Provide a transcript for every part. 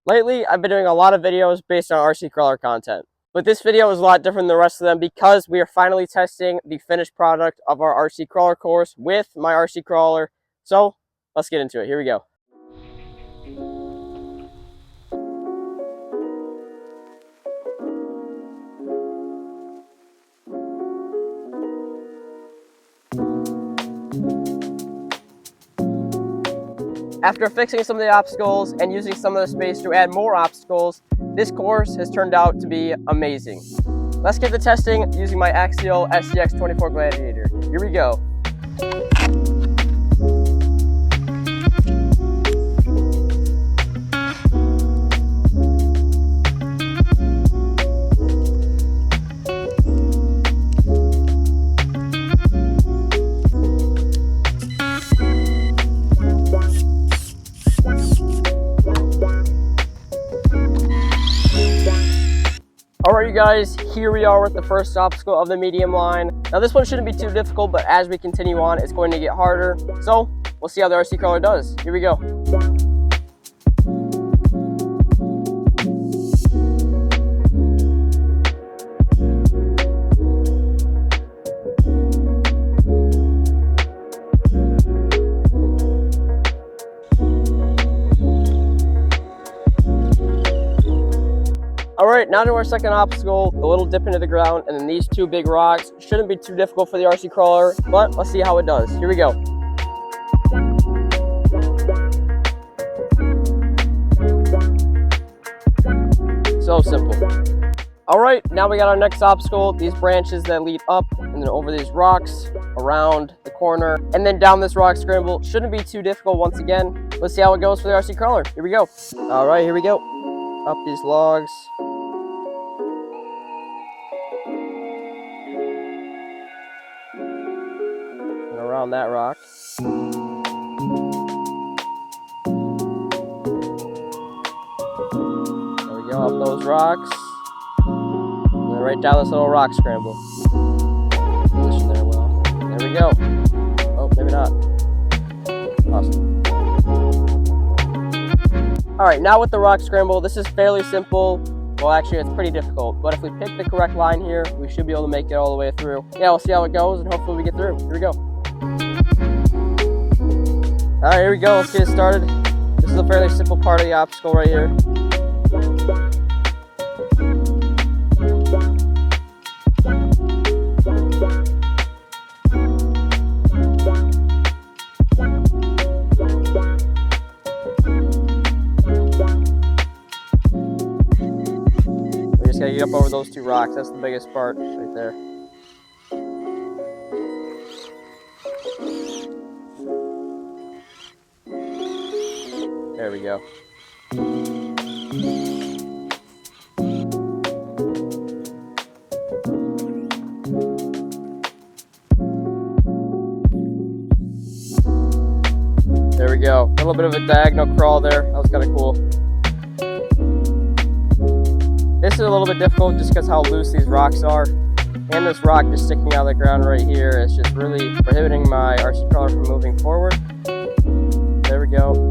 Lately, I've been doing a lot of videos based on RC crawler content, but this video is a lot different than the rest of them because we are finally testing the finished product of our RC crawler course with my RC crawler. So let's get into it. Here we go. After fixing some of the obstacles and using some of the space to add more obstacles, this course has turned out to be amazing. Let's get to testing using my axial SCX24 Gladiator. Here we go. Alright you guys, here we are with the first obstacle of the medium line. Now this one shouldn't be too difficult, but as we continue on, it's going to get harder. So, we'll see how the RC crawler does. Here we go. Alright, now to our second obstacle, the little dip into the ground, and then these two big rocks. Shouldn't be too difficult for the RC crawler, but let's see how it does. Here we go. So simple. Alright, now we got our next obstacle, these branches that lead up and then over these rocks, around the corner, and then down this rock scramble. Shouldn't be too difficult once again. Let's see how it goes for the RC crawler. Here we go. Alright, here we go. Up these logs. And around that rock. There we go, up those rocks. And then right down this little rock scramble. Position there well. There we go. Oh, maybe not. Awesome. Alright, now with the rock scramble, this is fairly simple. Well, actually, it's pretty difficult. But if we pick the correct line here, we should be able to make it all the way through. Yeah, we'll see how it goes, and hopefully we get through. Here we go. Alright, here we go. Let's get it started. This is a fairly simple part of the obstacle right here. Gotta get up over those two rocks. That's the biggest part right there. There we go. There we go. A little bit of a diagonal crawl there. That was kind of cool. This is a little bit difficult just because how loose these rocks are. And this rock just sticking out of the ground right here is just really prohibiting my RC crawler from moving forward. There we go.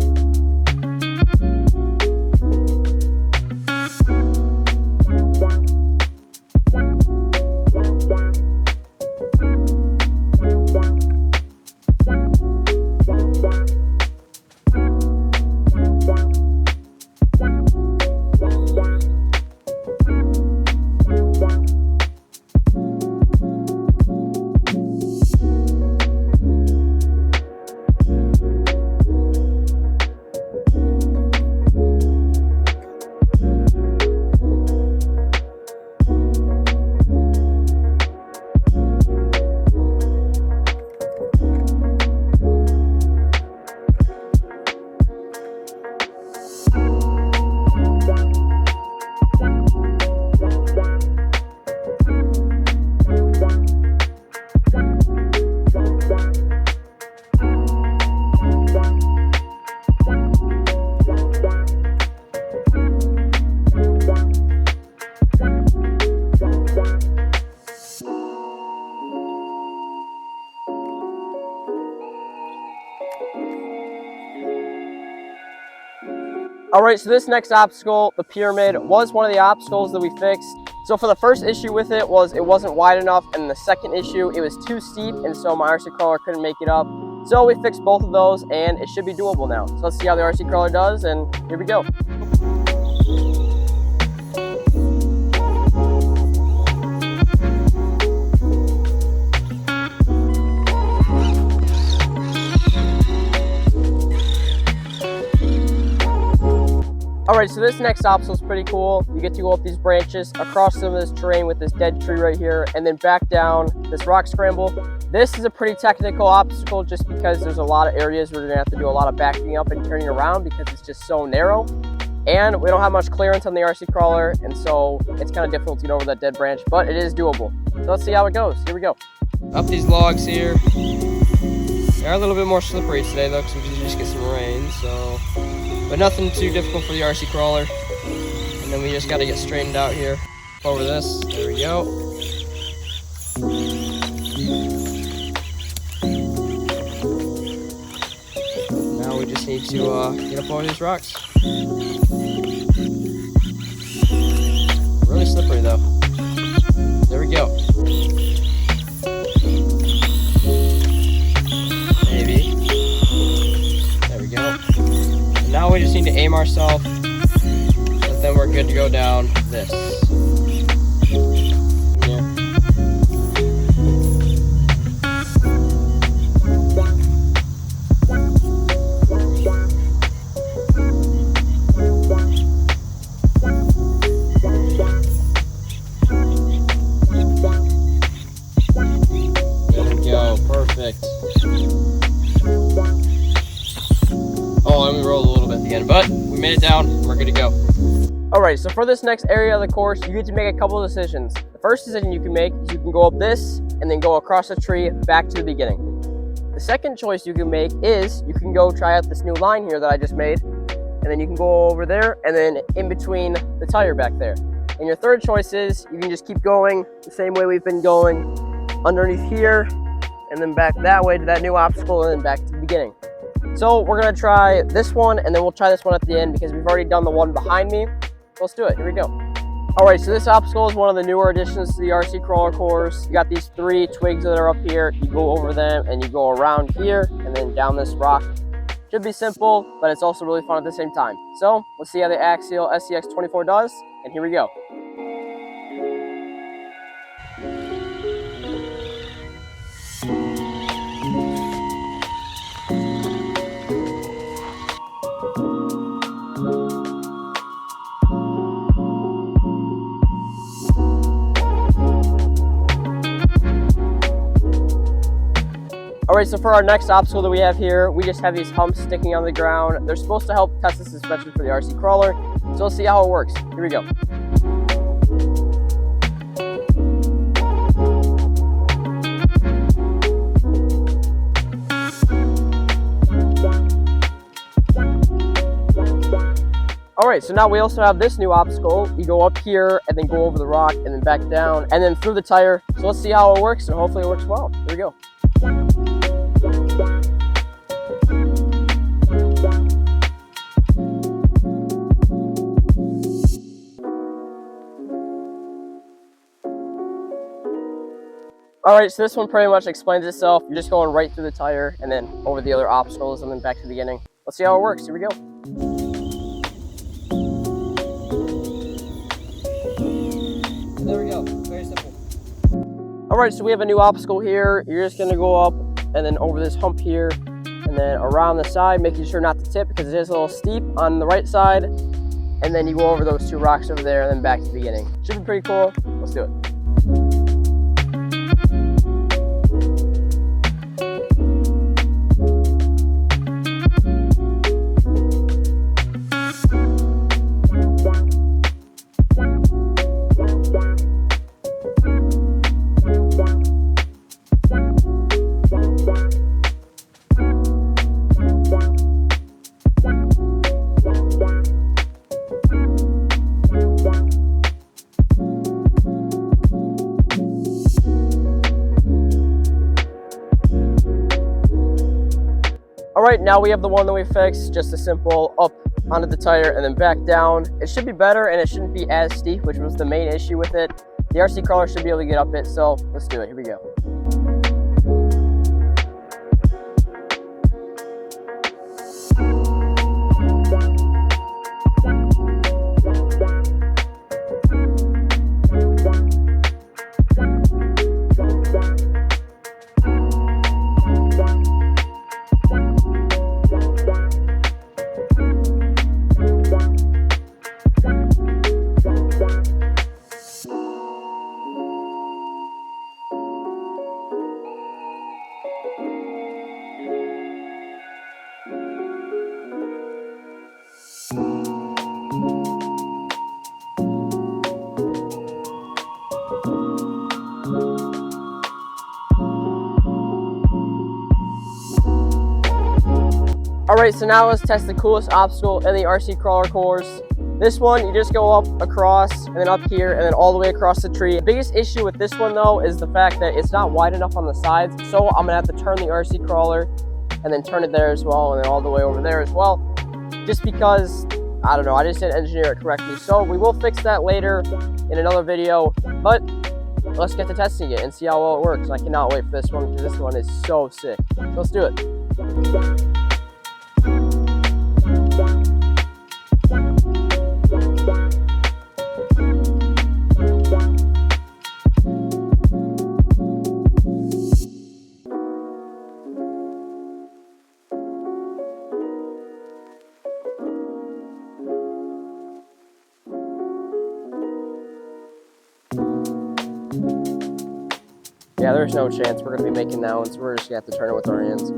All right, so this next obstacle, the pyramid, was one of the obstacles that we fixed. So for the first issue with it was it wasn't wide enough, and the second issue, it was too steep, and so my RC crawler couldn't make it up. So we fixed both of those, and it should be doable now. So let's see how the RC crawler does, and here we go. All right, so this next obstacle is pretty cool. You get to go up these branches, across some of this terrain with this dead tree right here, and then back down this rock scramble. This is a pretty technical obstacle just because there's a lot of areas where you're gonna have to do a lot of backing up and turning around because it's just so narrow. And we don't have much clearance on the RC crawler, and so it's kind of difficult to get over that dead branch, but it is doable. So let's see how it goes. Here we go. Up these logs here. They are a little bit more slippery today though, because we did just get some rain, so. But nothing too difficult for the RC crawler. And then we just got to get straightened out here. Over this. There we go. Now we just need to get up over these rocks. Really slippery though. There we go. Maybe. There we go. Now we just need to aim ourselves, but then we're good to go down this. Yeah. There we go, perfect. Oh, and we rolled a little bit at the end, but we made it down and we're good to go. All right, so for this next area of the course, you get to make a couple of decisions. The first decision you can make is you can go up this and then go across the tree back to the beginning. The second choice you can make is you can go try out this new line here that I just made, and then you can go over there and then in between the tire back there. And your third choice is you can just keep going the same way we've been going underneath here and then back that way to that new obstacle and then back to the beginning. So we're gonna try this one and then we'll try this one at the end because we've already done the one behind me. So let's do it, here we go. All right, so this obstacle is one of the newer additions to the RC crawler course. You got these 3 twigs that are up here. You go over them and you go around here and then down this rock. Should be simple, but it's also really fun at the same time. So let's see how the axial SCX24 does, and here we go. All right, so for our next obstacle that we have here, we just have these humps sticking on the ground. They're supposed to help test the suspension for the RC crawler. So let's see how it works. Here we go. All right, so now we also have this new obstacle. You go up here and then go over the rock and then back down and then through the tire. So let's see how it works and hopefully it works well. Here we go. All right, so this one pretty much explains itself. You're just going right through the tire and then over the other obstacles and then back to the beginning. Let's see how it works. Here we go. And there we go. Very simple. All right, so we have a new obstacle here. You're just gonna go up and then over this hump here and then around the side, making sure not to tip because it is a little steep on the right side. And then you go over those 2 rocks over there and then back to the beginning. Should be pretty cool. Let's do it. All right, now we have the one that we fixed, just a simple up onto the tire and then back down. It should be better and it shouldn't be as steep, which was the main issue with it. The RC crawler should be able to get up it, so let's do it. Here we go. Alright, so now let's test the coolest obstacle in the RC crawler course. This one, you just go up, across, and then up here, and then all the way across the tree. The biggest issue with this one, though, is the fact that it's not wide enough on the sides, so I'm going to have to turn the RC crawler, and then turn it there as well, and then all the way over there as well, just because, I don't know, I just didn't engineer it correctly. So we will fix that later in another video, but let's get to testing it and see how well it works. I cannot wait for this one, because this one is so sick. So let's do it. Yeah, there's no chance we're going to be making that one, so we're just going to have to turn it with our hands.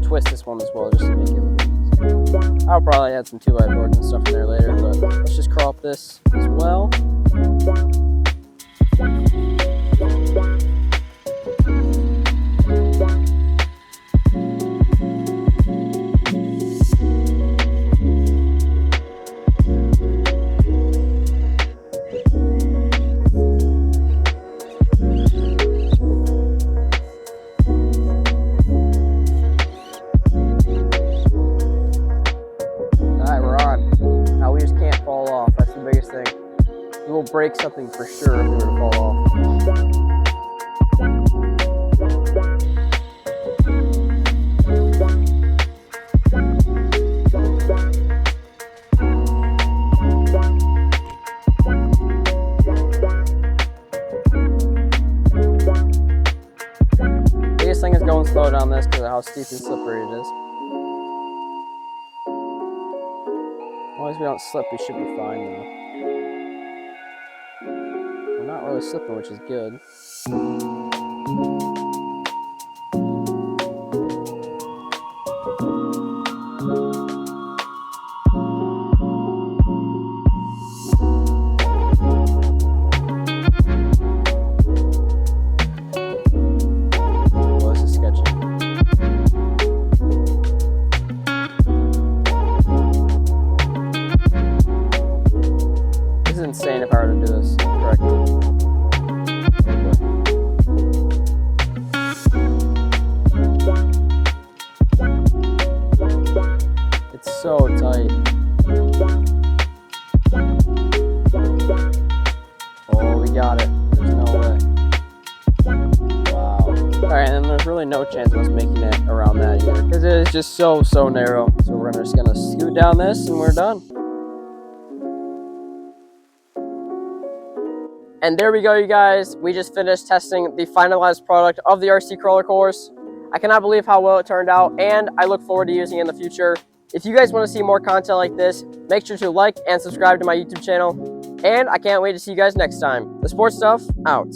Twist this one as well, just to make it look easy. I'll probably add some 2x4s and stuff in there later, but let's just crawl up this as well. We will break something for sure if we were to fall off. Biggest thing is going slow down this because of how steep and slippery it is. As long as we don't slip, we should be fine though. We're not really slipping, which is good. Well, this is sketchy. This is insane if I were to do this correctly. It's so tight. Oh, we got it. There's no way. Wow. Alright, and there's really no chance of us making it around that either, because it is just so narrow. So we're just gonna scoot down this and we're done. And there we go, you guys. We just finished testing the finalized product of the RC crawler course. I cannot believe how well it turned out, and I look forward to using it in the future. If you guys want to see more content like this, make sure to like and subscribe to my YouTube channel. And I can't wait to see you guys next time. The Sports Stuff, out.